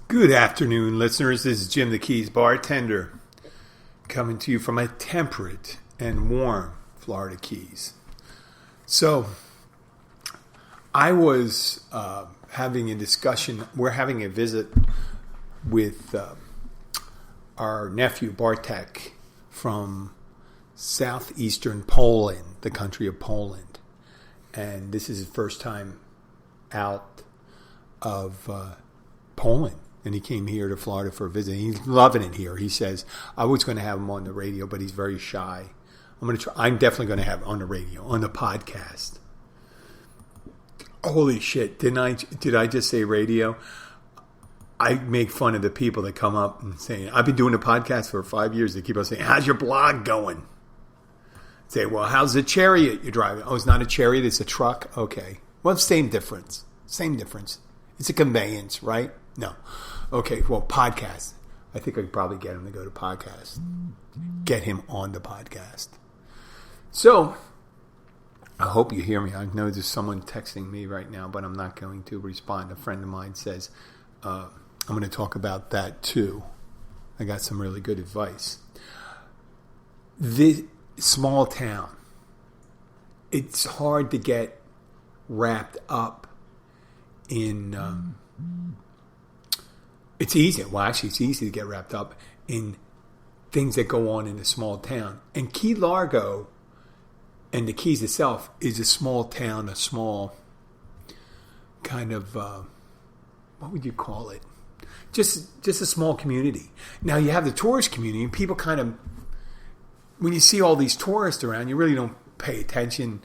Good afternoon, listeners. This is Jim the Keys Bartender, coming to you from a temperate and warm Florida Keys. So, I was having a discussion. We're having a visit with our nephew Bartek from southeastern Poland, the country of Poland. And this is his first time out of Poland. And he came here to Florida for a visit. He's loving it here. He says, I was going to have him on the radio, but he's very shy. I'm definitely going to have him on the radio, on the podcast. Holy shit. Did I just say radio? I make fun of the people that come up and say, I've been doing a podcast for 5 years. They keep on saying, how's your blog going? Say, well, how's the chariot you're driving? Oh, it's not a chariot, it's a truck? Okay. Well, same difference. Same difference. It's a conveyance, right? No. Okay, well, podcast. I think I could probably get him to go to podcast. Get him on the podcast. So, I hope you hear me. I know there's someone texting me right now, but I'm not going to respond. A friend of mine says, I'm going to talk about that too. I got some really good advice. This small town, it's hard to get wrapped up in... it's easy. Well, actually, it's easy to get wrapped up in things that go on in a small town. And Key Largo and the Keys itself is a small town, a small kind of, what would you call it? Just a small community. Now, you have the tourist community, and people kind of, when you see all these tourists around, you really don't pay attention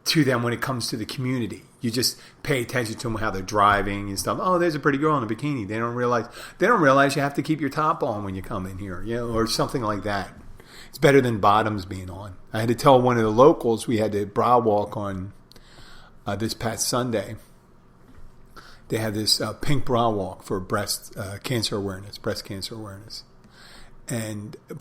to them when it comes to the community. You just pay attention to them, how they're driving and stuff. Oh, there's a pretty girl in a bikini. They don't realize you have to keep your top on when you come in here, or something like that. It's better than bottoms being on. I had to tell one of the locals, we had the bra walk on this past Sunday. They had this pink bra walk for breast cancer awareness. But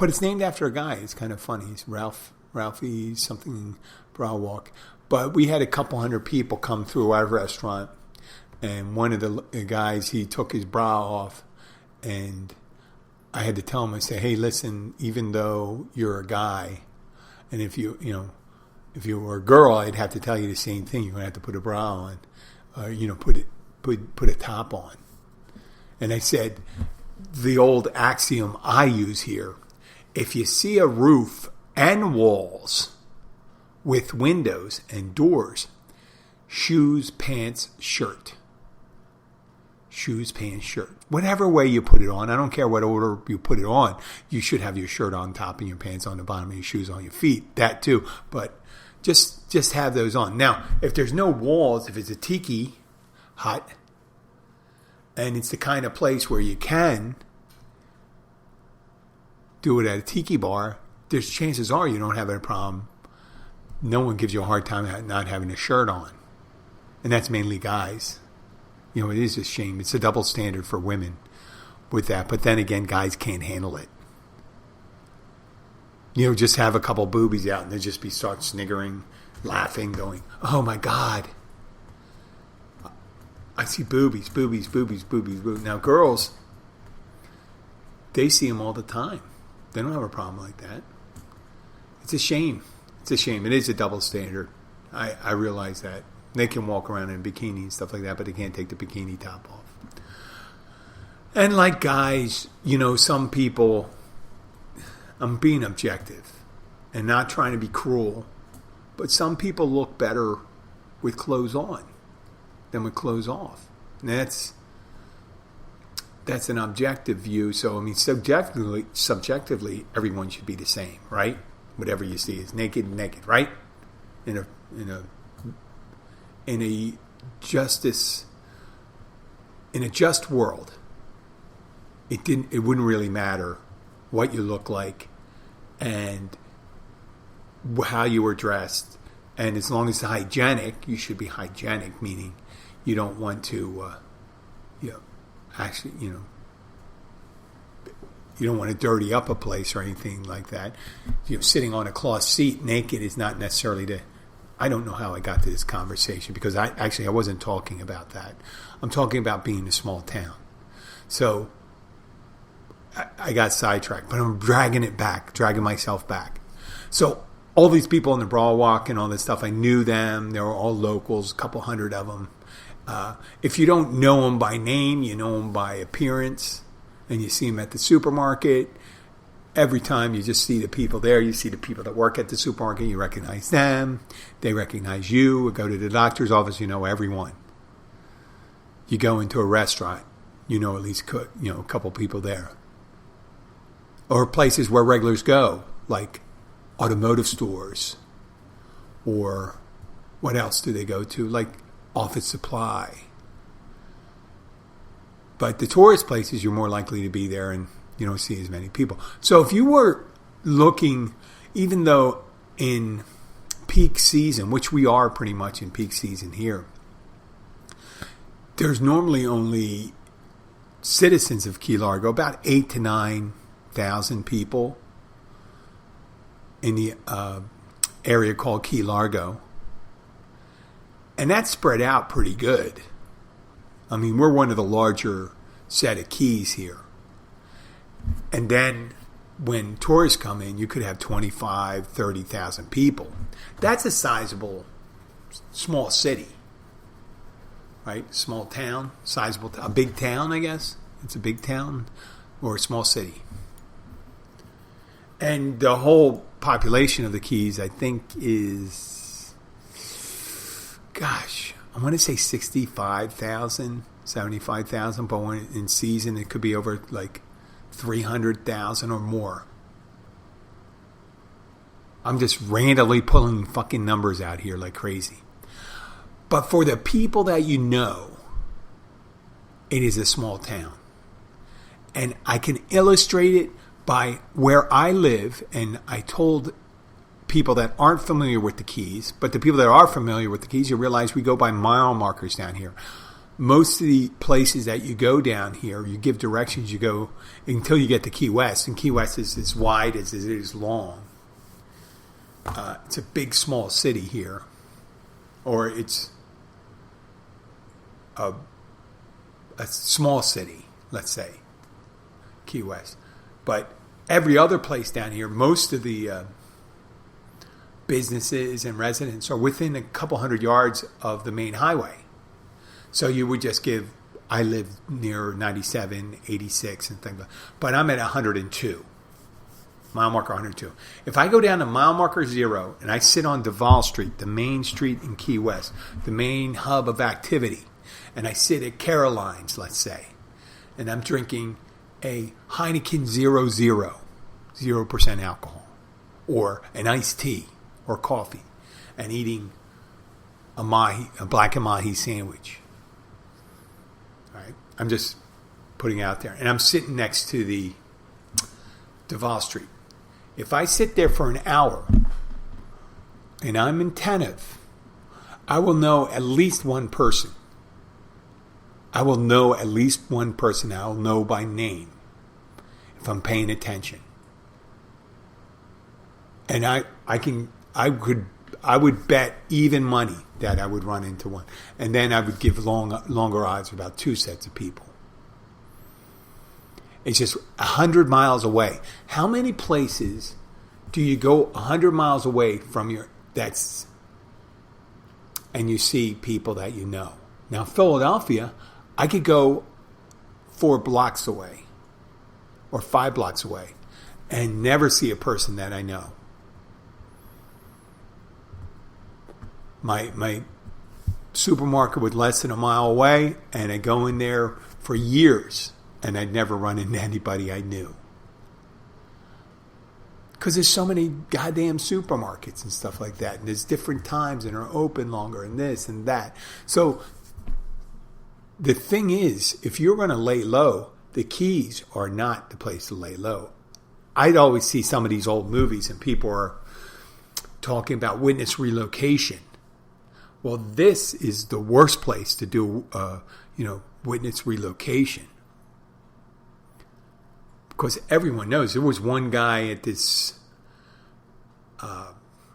it's named after a guy. It's kind of funny. It's Ralphie something bra walk. But we had a couple hundred people come through our restaurant, and one of the guys, he took his bra off, and I had to tell him, I said, hey, listen, even though you're a guy, and if you were a girl, I'd have to tell you the same thing. You're going to have to put a bra on, put a top on. And I said, the old axiom I use here, if you see a roof and walls with windows and doors, shoes, pants, shirt. Shoes, pants, shirt. Whatever way you put it on, I don't care what order you put it on, you should have your shirt on top and your pants on the bottom and your shoes on your feet. That too. But just have those on. Now, if there's no walls, if it's a tiki hut, and it's the kind of place where you can do it at a tiki bar, there's chances are you don't have a problem. No one gives you a hard time not having a shirt on. And that's mainly guys. It is a shame. It's a double standard for women with that. But then again, guys can't handle it. Just have a couple boobies out and they just start sniggering, laughing, going, oh my God. I see boobies. Now girls, they see them all the time. They don't have a problem like that. It's a shame. It's a shame. It is a double standard. I realize that. They can walk around in a bikini and stuff like that, but they can't take the bikini top off. And like guys, some people, I'm being objective and not trying to be cruel, but some people look better with clothes on than with clothes off. And that's an objective view. So, subjectively, everyone should be the same, right? Whatever you see is naked, right? In a just world, it wouldn't really matter what you look like and how you were dressed, and as long as it's hygienic, you should be hygienic, meaning you don't want to you don't want to dirty up a place or anything like that. Sitting on a cloth seat naked is not necessarily I don't know how I got to this conversation because I wasn't talking about that. I'm talking about being a small town. So I got sidetracked, but I'm dragging myself back. So all these people in the Brawl Walk and all this stuff, I knew them. They were all locals, a couple hundred of them. If you don't know them by name, you know them by appearance, and you see them at the supermarket. Every time you just see the people there, you see the people that work at the supermarket, you recognize them. They recognize you. You go to the doctor's office, you know everyone. You go into a restaurant, you know at least a couple people there. Or places where regulars go, like automotive stores. Or what else do they go to? Like office supply. But the tourist places, you're more likely to be there and you don't see as many people. So if you were looking, even though in peak season, which we are pretty much in peak season here, there's normally only citizens of Key Largo, about 8,000 to 9,000 people in the area called Key Largo. And that's spread out pretty good. I mean, we're one of the larger set of keys here. And then when tourists come in, you could have 25, 30,000 people. That's a sizable, small city. Right? Small town, sizable, a big town, I guess. It's a big town or a small city. And the whole population of the Keys, I think, is, I want to say 65,000, 75,000, but when in season it could be over like 300,000 or more. I'm just randomly pulling fucking numbers out here like crazy. But for the people that you know, it is a small town. And I can illustrate it by where I live, and I told people that aren't familiar with the Keys, but the people that are familiar with the Keys, you realize we go by mile markers down here. Most of the places that you go down here, you give directions, you go until you get to Key West, and Key West is as wide as it is long. It's a big, small city here, or it's a small city, let's say, Key West. But every other place down here, most of the businesses and residents are within a couple hundred yards of the main highway. So you would just I live near 97, 86 and things like that. But I'm at 102. Mile marker 102. If I go down to mile marker 0 and I sit on Duval Street, the main street in Key West, the main hub of activity, and I sit at Caroline's, let's say, and I'm drinking a Heineken 0.0, 0% alcohol, or an iced tea or coffee, and eating a black and mahi sandwich. All right, I'm just putting it out there, and I'm sitting next to the Duval Street. If I sit there for an hour and I'm attentive, I will know at least one person. I will know at least one person. I'll know by name if I'm paying attention. And I would bet even money that I would run into one. And then I would give longer odds about two sets of people. It's just 100 miles away. How many places do you go 100 miles away from and you see people that you know? Now, Philadelphia, I could go 4 blocks away or 5 blocks away and never see a person that I know. My supermarket was less than a mile away, and I go in there for years, and I'd never run into anybody I knew. Because there's so many goddamn supermarkets and stuff like that, and there's different times and are open longer and this and that. So the thing is, if you're going to lay low, the Keys are not the place to lay low. I'd always see some of these old movies, and people are talking about witness relocation. Well, this is the worst place to do, witness relocation. Because everyone knows there was one guy at this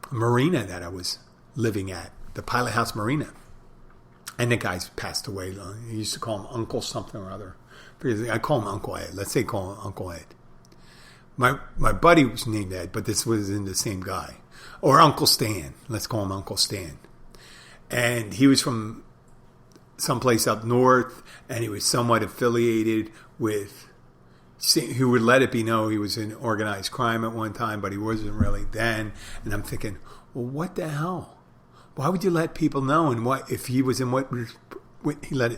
marina that I was living at, the Pilot House Marina. And the guy's passed away. He used to call him Uncle something or other. Because I call him Uncle Ed. Let's say call him Uncle Ed. My buddy was named Ed, but this wasn't the same guy. Or Uncle Stan. Let's call him Uncle Stan. And he was from someplace up north, and he was somewhat affiliated with, who would let it be known he was in organized crime at one time, but he wasn't really then. And I'm thinking, well, what the hell? Why would you let people know? And what if he was in what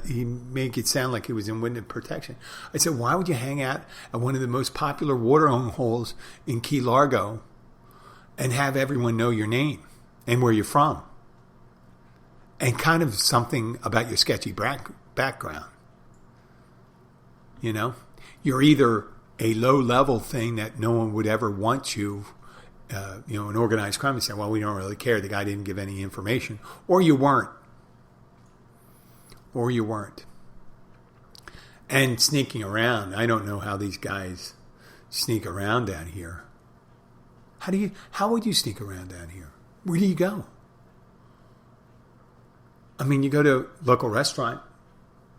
he make it sound like he was in witness protection? I said, why would you hang out at one of the most popular watering holes in Key Largo and have everyone know your name and where you're from and kind of something about your sketchy background? You know, you're either a low-level thing that no one would ever want you, an organized crime, and say, well, we don't really care. The guy didn't give any information. Or you weren't. And sneaking around. I don't know how these guys sneak around down here. How would you sneak around down here? Where do you go? I mean, you go to a local restaurant,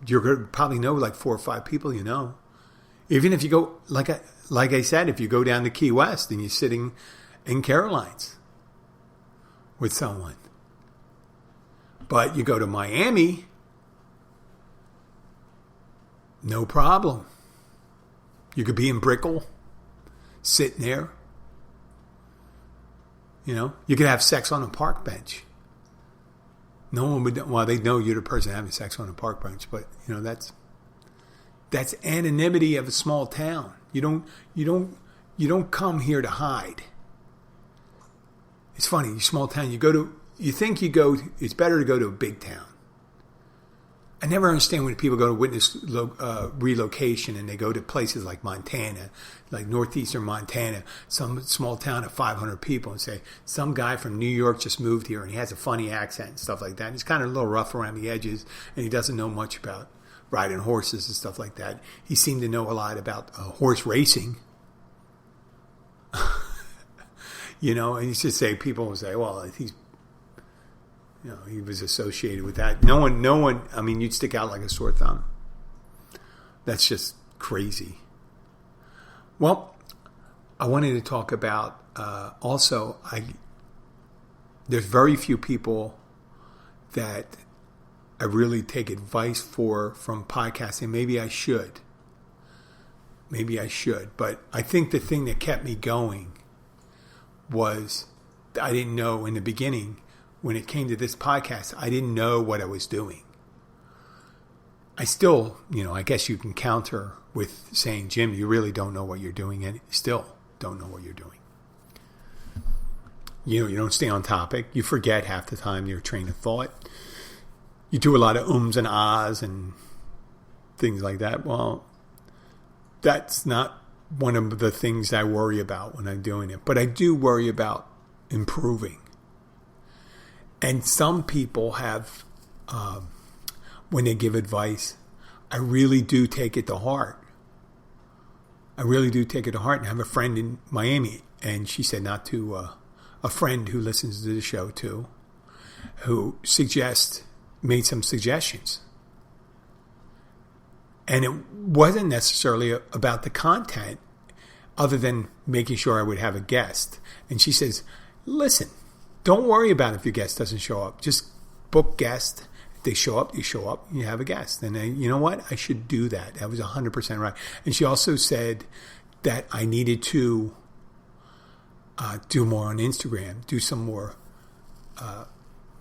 you're going to probably know like 4 or 5 people you know. Even if you go, like I said, if you go down to Key West and you're sitting in Caroline's with someone. But you go to Miami, no problem. You could be in Brickell, sitting there. You know, you could have sex on a park bench. No one would. Well, they know you're the person having sex on a park bench, but you know that's anonymity of a small town. You don't come here to hide. It's funny, you small town. It's better to go to a big town. I never understand when people go to witness relocation and they go to places like Montana, like northeastern Montana, some small town of 500 people, and say, some guy from New York just moved here and he has a funny accent and stuff like that. And he's kind of a little rough around the edges and he doesn't know much about riding horses and stuff like that. He seemed to know a lot about horse racing. You know, and you should say, people will say, well, he's, you know, he was associated with that. No one, I mean, you'd stick out like a sore thumb. That's just crazy. Well, I wanted to talk about, there's very few people that I really take advice from podcasting. Maybe I should. But I think the thing that kept me going was I didn't know in the beginning, when it came to this podcast, I didn't know what I was doing. I still, I guess you can counter with saying, Jim, you really don't know what you're doing, and still don't know what you're doing. You don't stay on topic. You forget half the time your train of thought. You do a lot of ums and ahs and things like that. Well, that's not one of the things I worry about when I'm doing it. But I do worry about improving. And some people have, when they give advice, I really do take it to heart. And I have a friend in Miami, and she said not to, a friend who listens to the show too, who made some suggestions. And it wasn't necessarily about the content, other than making sure I would have a guest. And she says, listen, don't worry about if your guest doesn't show up. Just book guest. If they show up, you have a guest. And you know what? I should do that. That was 100% right. And she also said that I needed to do more on Instagram, do some more,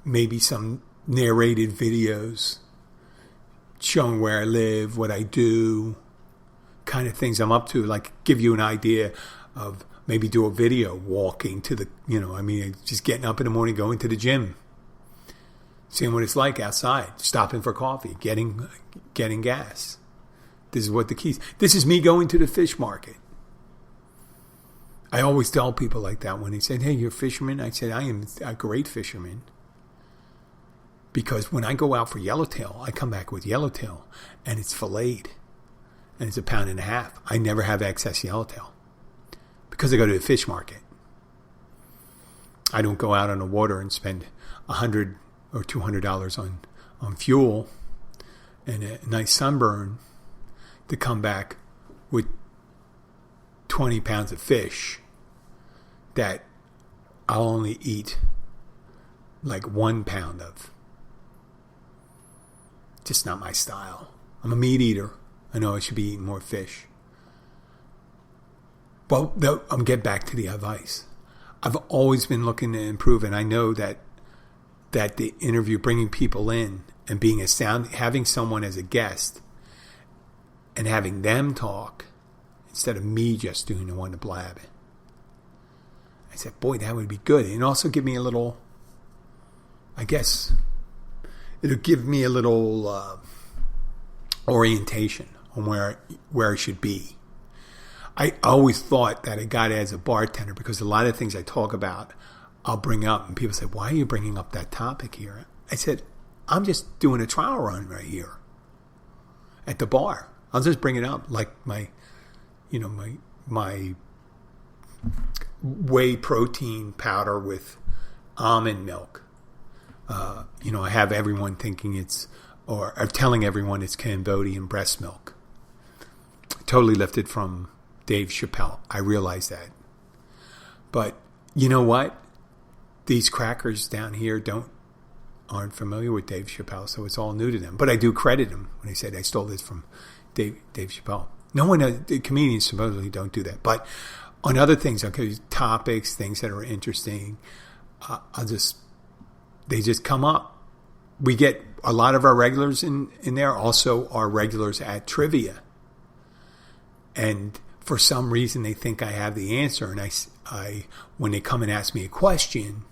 maybe some narrated videos showing where I live, what I do, kind of things I'm up to, like give you an idea of maybe do a video walking to the, just getting up in the morning, going to the gym, seeing what it's like outside, stopping for coffee, getting gas. This is what the keys. This is me going to the fish market. I always tell people like that when they say, hey, you're a fisherman. I said, I am a great fisherman. Because when I go out for yellowtail, I come back with yellowtail and it's filleted and it's 1.5 pounds. I never have excess yellowtail because I go to the fish market. I don't go out on the water and spend $100 or $200 on fuel and a nice sunburn to come back with 20 pounds of fish that I'll only eat like 1 pound of. Just not my style. I'm a meat eater. I know I should be eating more fish. Well, I'm getting back to the advice. I've always been looking to improve, and I know that the interview, bringing people in and being having someone as a guest and having them talk instead of me just doing the one to blab. I said, boy, that would be good. And also give me a little, I guess, it'll give me a little orientation on where I should be. I always thought that I got as a bartender because a lot of things I talk about, I'll bring up, and people say, why are you bringing up that topic here? I said, I'm just doing a trial run right here at the bar. I'll just bring it up like my whey protein powder with almond milk. I have everyone thinking or telling everyone it's Cambodian breast milk. Totally lifted from Dave Chappelle. I realize that. But you know what? These crackers down here aren't familiar with Dave Chappelle, so it's all new to them. But I do credit him when he said I stole this from Dave Chappelle. No one, the comedians supposedly don't do that. But on other things, okay, topics, things that are interesting, they just come up. We get a lot of our regulars in there, also our regulars at trivia. And for some reason, they think I have the answer. And I when they come and ask me a question,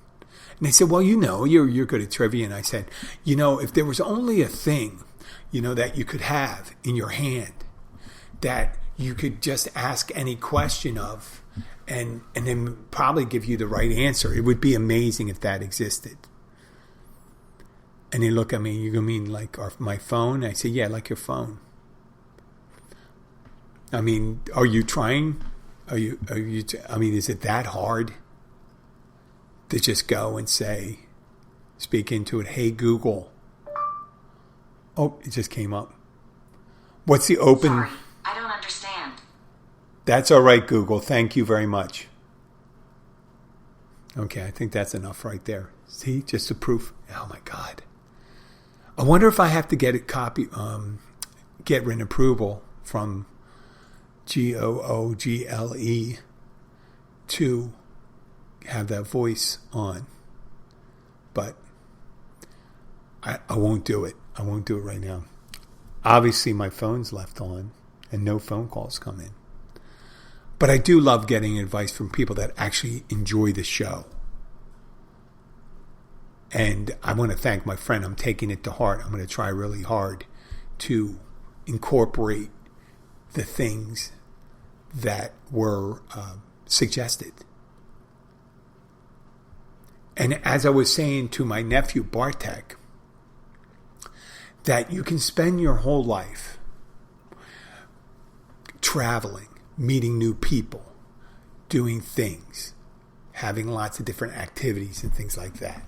and they said, well, you're good at trivia. And I said, if there was only a thing, that you could have in your hand that you could just ask any question of and then probably give you the right answer, it would be amazing if that existed. And they look at me, you mean like my phone? I say, yeah, like your phone. I mean, are you trying? Is it that hard to just go and speak into it, hey, Google. Oh, it just came up. What's the open? Sorry, I don't understand. That's all right, Google. Thank you very much. Okay, I think that's enough right there. See, just a proof. Oh my God. I wonder if I have to get written approval from GOOGLE to have that voice on. But I won't do it. I won't do it right now. Obviously, my phone's left on and no phone calls come in. But I do love getting advice from people that actually enjoy the show. And I want to thank my friend. I'm taking it to heart. I'm going to try really hard to incorporate the things that were suggested. And as I was saying to my nephew, Bartek, that you can spend your whole life traveling, meeting new people, doing things, having lots of different activities and things like that.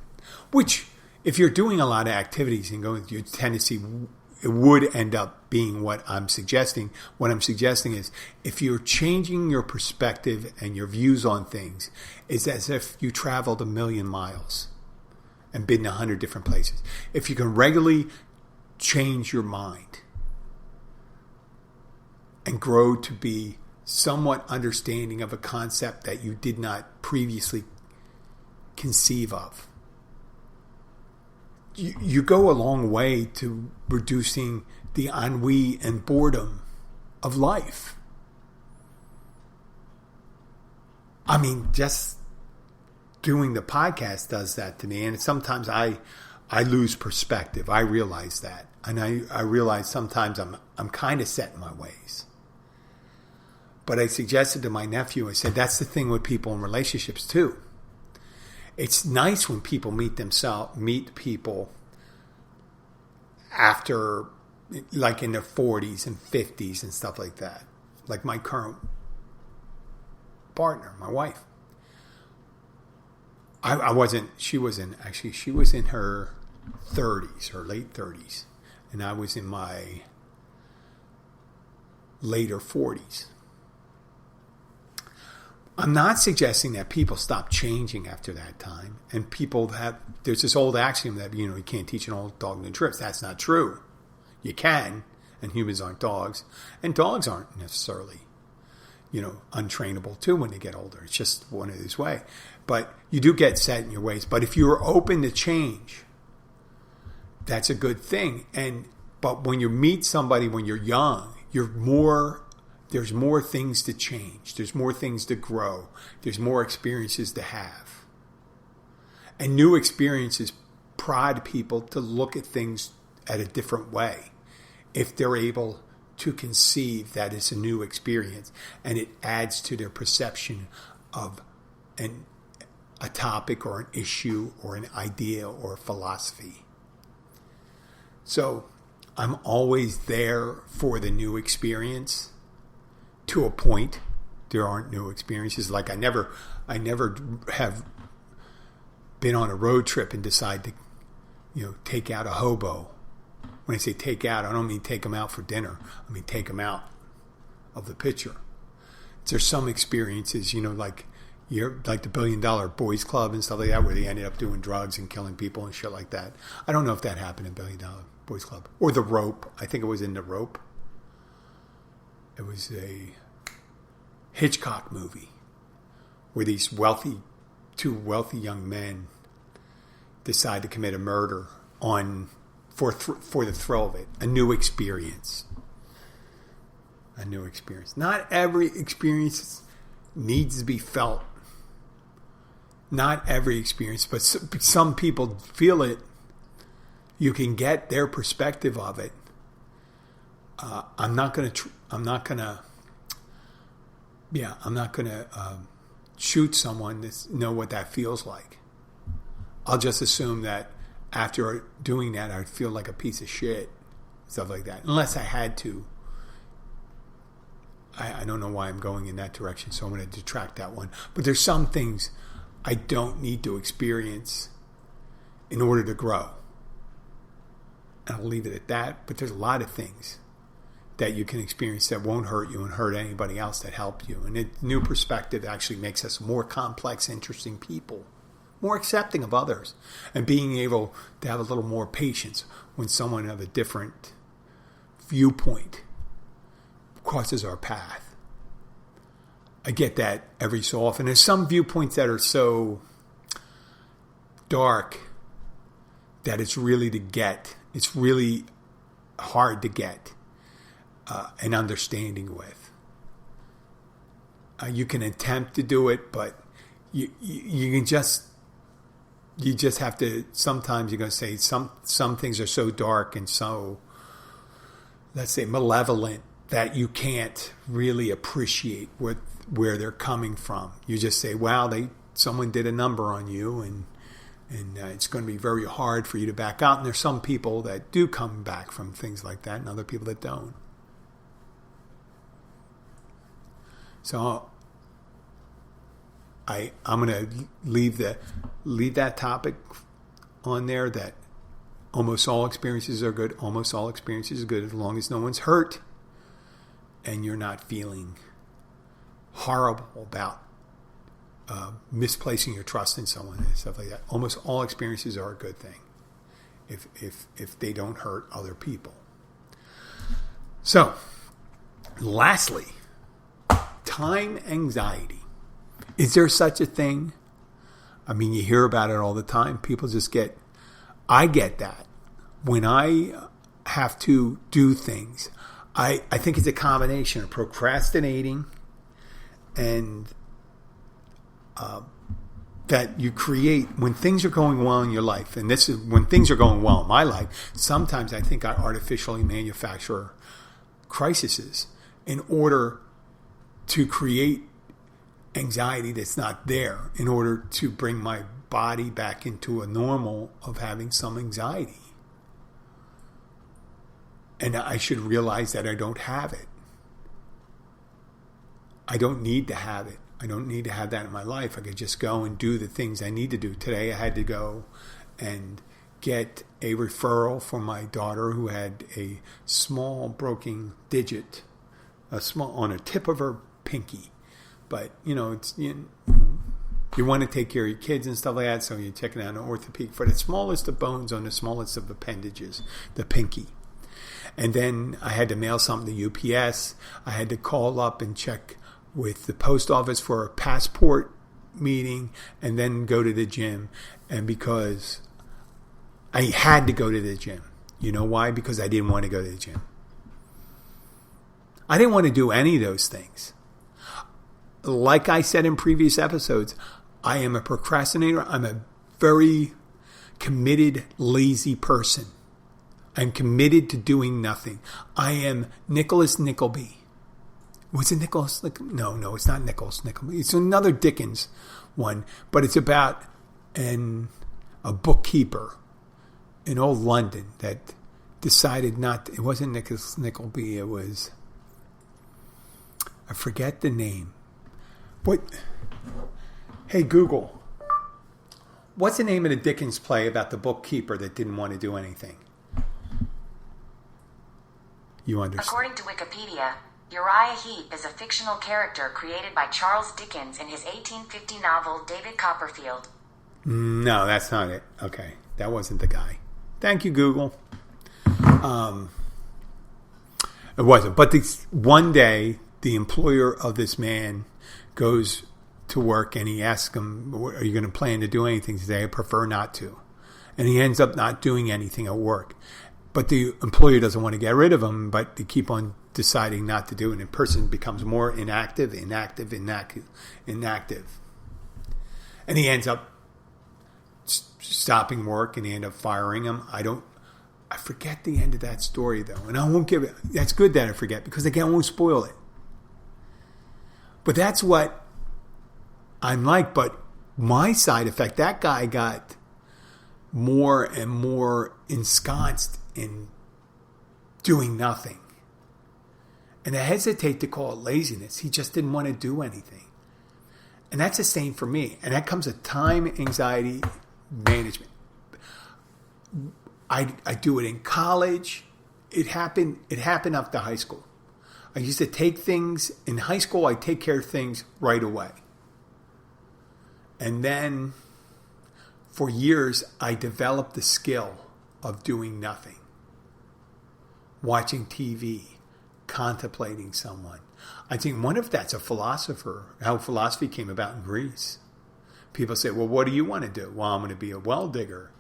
Which, if you're doing a lot of activities and going through your tendency, it would end up being what I'm suggesting. What I'm suggesting is, if you're changing your perspective and your views on things, it's as if you traveled 1,000,000 miles and been in 100 different places. If you can regularly change your mind and grow to be somewhat understanding of a concept that you did not previously conceive of, you go a long way to reducing the ennui and boredom of life. I mean, just doing the podcast does that to me. And sometimes I lose perspective. I realize that. And I realize sometimes I'm kind of set in my ways. But I suggested to my nephew, I said, that's the thing with people in relationships too. It's nice when people meet people after, like in their 40s and 50s and stuff like that. Like my current partner, my wife. She was in her 30s, her late 30s. And I was in my later 40s. I'm not suggesting that people stop changing after that time. And there's this old axiom that, you can't teach an old dog new tricks. That's not true. You can, and humans aren't dogs. And dogs aren't necessarily, untrainable too when they get older. It's just one of these ways. But you do get set in your ways. But if you're open to change, that's a good thing. But when you meet somebody when you're young, there's more things to change. There's more things to grow. There's more experiences to have. And new experiences prod people to look at things at a different way if they're able to conceive that it's a new experience and it adds to their perception of a topic or an issue or an idea or a philosophy. So I'm always there for the new experience. To a point, there aren't new experiences. Like I never have been on a road trip and decide to, take out a hobo. When I say take out, I don't mean take them out for dinner. I mean take them out of the picture. There's some experiences, like the $1 Billion Boys Club and stuff like that, where they ended up doing drugs and killing people and shit like that. I don't know if that happened in $1 Billion Boys Club or The Rope. I think it was in The Rope. It was a Hitchcock movie where these two wealthy young men decide to commit a murder for the thrill of it. A new experience. A new experience. Not every experience needs to be felt. Not every experience, but some people feel it. You can get their perspective of it. I'm not going to shoot someone to know what that feels like. I'll just assume that after doing that, I'd feel like a piece of shit, stuff like that. Unless I had to. I don't know why I'm going in that direction, so I'm going to detract that one. But there's some things I don't need to experience in order to grow. And I'll leave it at that. But there's a lot of things that you can experience that won't hurt you and hurt anybody else that help you. And a new perspective actually makes us more complex, interesting people, more accepting of others, and being able to have a little more patience when someone of a different viewpoint crosses our path. I get that every so often. There's some viewpoints that are so dark that it's really hard to get an understanding with. You can attempt to do it, but you just have to. Sometimes you're going to say some things are so dark and so, let's say, malevolent that you can't really appreciate where they're coming from. You just say, "Wow, someone did a number on you," and it's going to be very hard for you to back out. And there's some people that do come back from things like that, and other people that don't. So I'm going to leave that topic on there, that almost all experiences are good. Almost all experiences are good as long as no one's hurt and you're not feeling horrible about misplacing your trust in someone and stuff like that. Almost all experiences are a good thing if they don't hurt other people. So, lastly, time anxiety. Is there such a thing? I mean, you hear about it all the time. People just I get that. When I have to do things, I think it's a combination of procrastinating and that you create when things are going well in your life. And this is when things are going well in my life. Sometimes I think I artificially manufacture crises in order to create anxiety that's not there, in order to bring my body back into a normal of having some anxiety. And I should realize that I don't have it. I don't need to have it. I don't need to have that in my life. I could just go and do the things I need to do. Today I had to go and get a referral for my daughter who had a small broken digit a small on a tip of her pinky. But it's you want to take care of your kids and stuff like that, so you're checking out an orthopedic for the smallest of bones on the smallest of appendages, the pinky. And then I had to mail something to UPS. I had to call up and check with the post office for a passport meeting, and then go to the gym. And because I had to go to the gym. You know why? Because I didn't want to go to the gym. I didn't want to do any of those things. Like I said in previous episodes, I am a procrastinator. I'm a very committed, lazy person. I'm committed to doing nothing. I am Nicholas Nickleby. Was it Nicholas? No, it's not Nicholas Nickleby. It's another Dickens one, but it's about a bookkeeper in old London that decided not. It wasn't Nicholas Nickleby. It was, I forget the name. What? Hey Google, what's the name of the Dickens play about the bookkeeper that didn't want to do anything? You understand? According to Wikipedia, Uriah Heep is a fictional character created by Charles Dickens in his 1850 novel David Copperfield. No, that's not it. Okay, that wasn't the guy. Thank you, Google. It wasn't. But one day, the employer of this man goes to work and he asks him, are you going to plan to do anything today? I prefer not to. And he ends up not doing anything at work. But the employer doesn't want to get rid of him, but they keep on deciding not to do it. And the person becomes more inactive. And he ends up stopping work and they end up firing him. I forget the end of that story though. And I won't give it. That's good that I forget because I won't spoil it. But that's what I'm like. But my side effect, that guy got more and more ensconced in doing nothing. And I hesitate to call it laziness. He just didn't want to do anything. And that's the same for me. And that comes with time anxiety management. I do it in college. It happened after high school. I used to take things in high school. I take care of things right away. And then for years, I developed the skill of doing nothing. Watching TV, contemplating someone. I think one of that's a philosopher, how philosophy came about in Greece. People say, well, what do you want to do? Well, I'm going to be a well digger.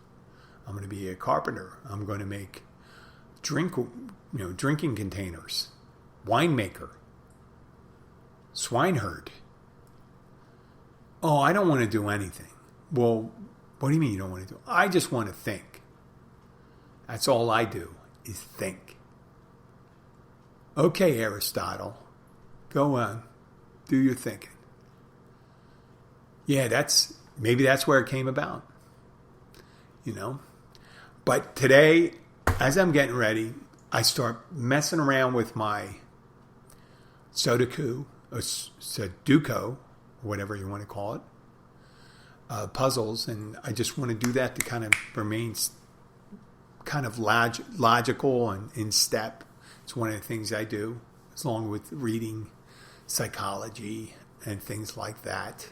I'm going to be a carpenter. I'm going to make drinking containers. Winemaker. Swineherd. Oh, I don't want to do anything. Well, what do you mean you don't want to do? I just want to think. That's all I do is think. Okay, Aristotle. Go on. Do your thinking. Yeah, maybe that's where it came about. But today, as I'm getting ready, I start messing around with my Sudoku, or Sudoku, whatever you want to call it, puzzles, and I just want to do that to kind of remain kind of logical and in step. It's one of the things I do, along with reading psychology and things like that,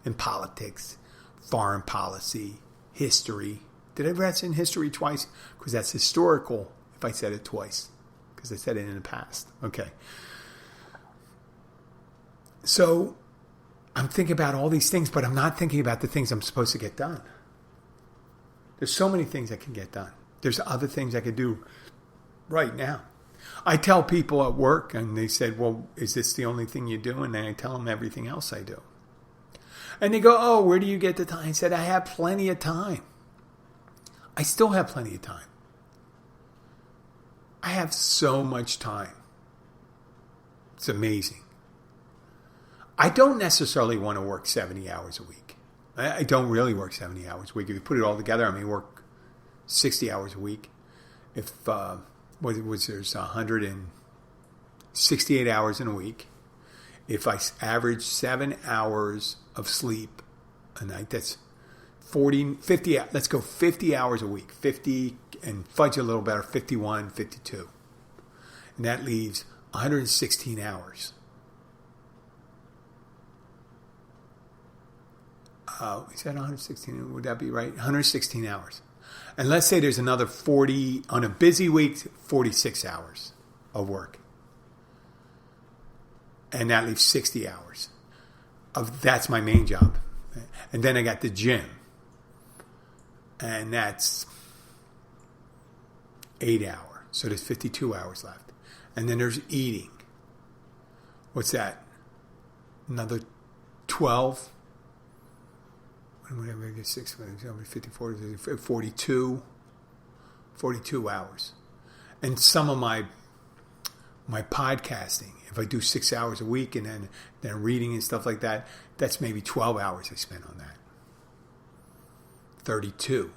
and politics, foreign policy, history. Did I mention history twice? Because that's historical if I said it twice, because I said it in the past. Okay. So I'm thinking about all these things, but I'm not thinking about the things I'm supposed to get done. There's so many things I can get done. There's other things I could do right now. I tell people at work, and they said, well, is this the only thing you do? And then I tell them everything else I do. And they go, oh, where do you get the time? I said, I have plenty of time. I still have plenty of time. I have so much time. It's amazing. I don't necessarily want to work 70 hours a week. I don't really work 70 hours a week. If you put it all together, I may work 60 hours a week. If there's 168 hours in a week. If I average 7 hours of sleep a night, that's 50, let's go 50 hours a week. 50, and fudge a little better, 51, 52. And that leaves 116 hours. Is that 116? Would that be right? 116 hours. And let's say there's another 40, on a busy week, 46 hours of work. And that leaves 60 hours. That's my main job. And then I got the gym. And that's 8 hours. So there's 52 hours left. And then there's eating. What's that? Another 12? Whatever I get 6, 54, 42. 42 hours. And some of my podcasting, if I do 6 hours a week and then reading and stuff like that, that's maybe 12 hours I spend on that. 32.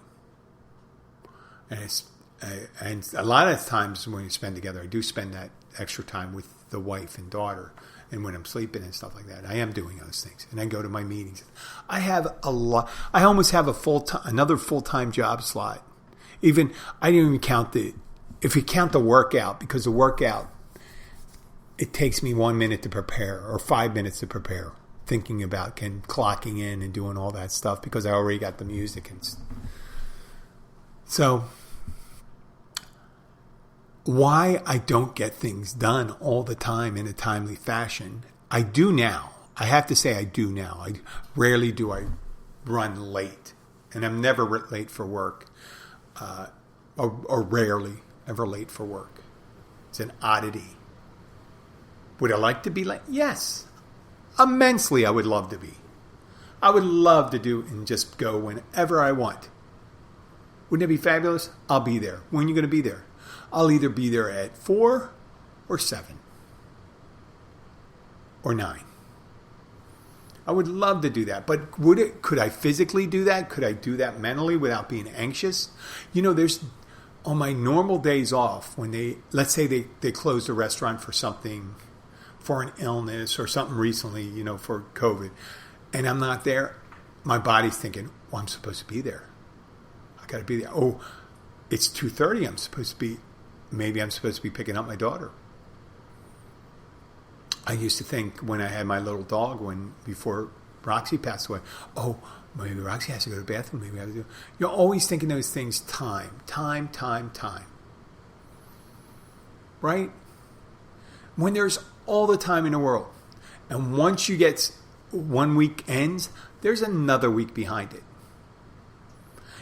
And a lot of times when we spend together, I do spend that extra time with the wife and daughter, and when I'm sleeping and stuff like that, I am doing those things. And I go to my meetings. I have a lot. I almost have another full-time job slot. I didn't even count if you count the workout, because the workout, it takes me 1 minute to prepare or 5 minutes to prepare, thinking about clocking in and doing all that stuff, because I already got the music. So why I don't get things done all the time in a timely fashion, I do now. I have to say I do now. Rarely do I run late. And I'm never late for work. Or rarely ever late for work. It's an oddity. Would I like to be late? Yes. Immensely I would love to be. I would love to do and just go whenever I want. Wouldn't it be fabulous? I'll be there. When are you going to be there? I'll either be there at 4 or 7 or 9. I would love to do that. But could I physically do that? Could I do that mentally without being anxious? There's on my normal days off, when let's say they closed a restaurant for something, for an illness or something recently, for COVID, and I'm not there, my body's thinking, well, I'm supposed to be there. I got to be there. Oh, it's 2:30. Maybe I'm supposed to be picking up my daughter. I used to think when I had my little dog, before Roxy passed away, oh, maybe Roxy has to go to the bathroom. Maybe I have to do. You're always thinking those things. Time. Right? When there's all the time in the world, and once you get 1 week ends, there's another week behind it.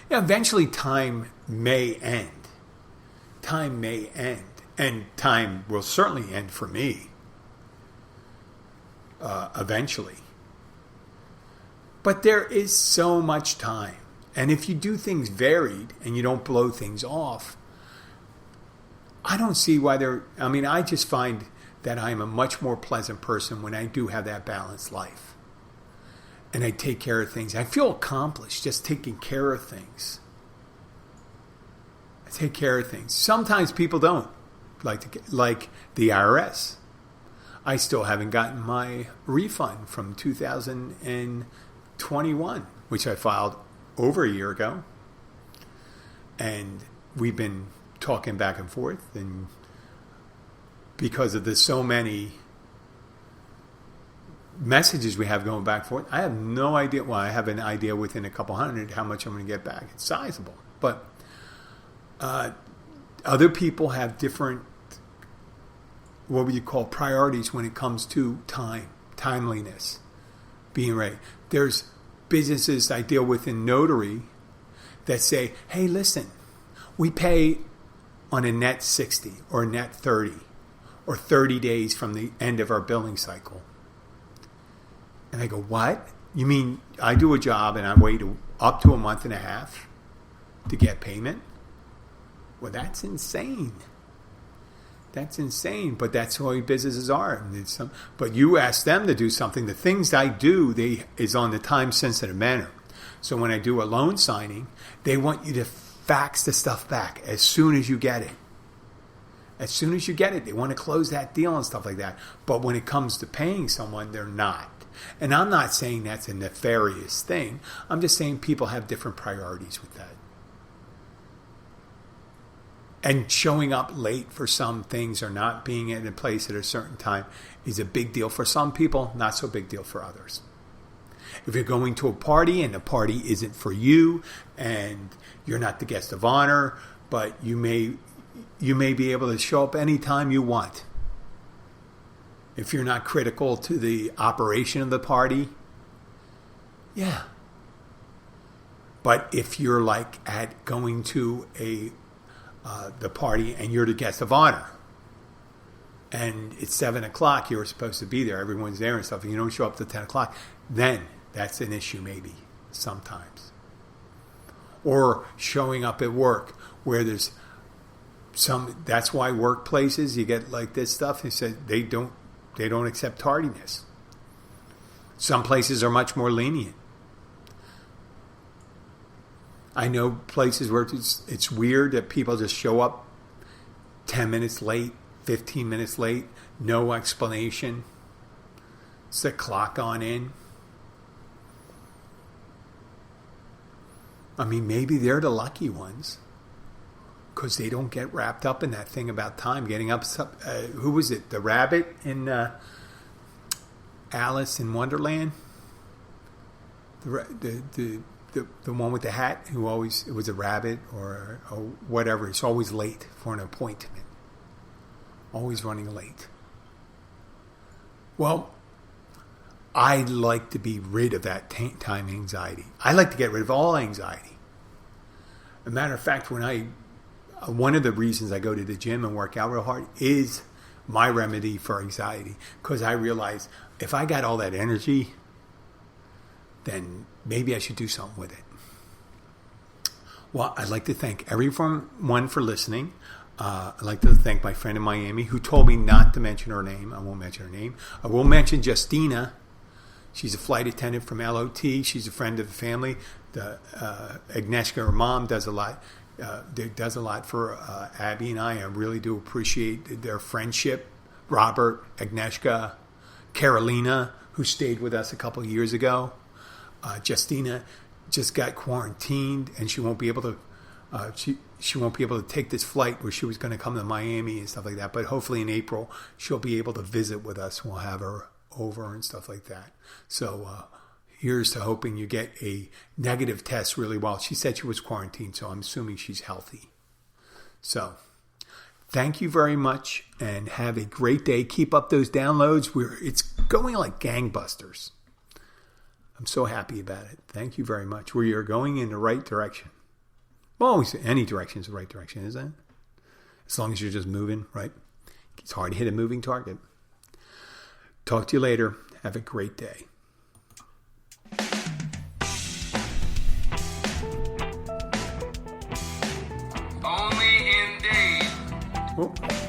Eventually, time may end. And time will certainly end for me. Eventually. But there is so much time. And if you do things varied and you don't blow things off, I don't see why I just find that I'm a much more pleasant person when I do have that balanced life. And I take care of things. I feel accomplished just taking care of things. Take care of things. Sometimes people don't, like the IRS. I still haven't gotten my refund from 2021, which I filed over a year ago. And we've been talking back and forth, and because of the so many messages we have going back and forth, I have no idea. Well, I have an idea within a couple hundred how much I'm going to get back. It's sizable, but other people have different, what would you call, priorities when it comes to timeliness, being ready. There's businesses I deal with in notary that say, hey, listen, we pay on a net 60 or a net 30 or 30 days from the end of our billing cycle. And I go, what? You mean I do a job and I wait up to a month and a half to get payment? Well, that's insane. But that's the way businesses are. But you ask them to do something. The things I do, is on the time-sensitive manner. So when I do a loan signing, they want you to fax the stuff back as soon as you get it. They want to close that deal and stuff like that. But when it comes to paying someone, they're not. And I'm not saying that's a nefarious thing. I'm just saying people have different priorities with that. And showing up late for some things or not being in a place at a certain time is a big deal for some people, not so big deal for others. If you're going to a party and the party isn't for you and you're not the guest of honor, but you may be able to show up anytime you want. If you're not critical to the operation of the party, yeah. But if you're like at going to the party and you're the guest of honor and it's 7 o'clock, you're supposed to be there, everyone's there and stuff, and you don't show up till 10 o'clock, then that's an issue maybe sometimes. Or showing up at work where there's that's why workplaces, you get like this stuff, they say they don't accept tardiness. Some places are much more lenient. I know places where it's weird that people just show up 10 minutes late, 15 minutes late, no explanation. It's the clock on in. I mean, maybe they're the lucky ones because they don't get wrapped up in that thing about time. Getting up, who was it? The rabbit in Alice in Wonderland? The one with the hat who always, it was a rabbit or whatever. He's always late for an appointment. Always running late. Well, I like to be rid of that time anxiety. I like to get rid of all anxiety. As a matter of fact, one of the reasons I go to the gym and work out real hard is my remedy for anxiety. Because I realize if I got all that energy, then maybe I should do something with it. Well, I'd like to thank everyone for listening. I'd like to thank my friend in Miami who told me not to mention her name. I won't mention her name. I will mention Justina. She's a flight attendant from LOT. She's a friend of the family. Agnieszka, her mom, does a lot. Does a lot for Abby and I. I really do appreciate their friendship. Robert, Agnieszka, Carolina, who stayed with us a couple of years ago. Justina just got quarantined, and she won't be able to. She won't be able to take this flight where she was going to come to Miami and stuff like that. But hopefully in April she'll be able to visit with us. We'll have her over and stuff like that. So here's to hoping you get a negative test really well. She said she was quarantined, so I'm assuming she's healthy. So thank you very much, and have a great day. Keep up those downloads. It's going like gangbusters. I'm so happy about it. Thank you very much. We are going in the right direction. Well, any direction is the right direction, isn't it? As long as you're just moving, right? It's hard to hit a moving target. Talk to you later. Have a great day. Only in days. Oh.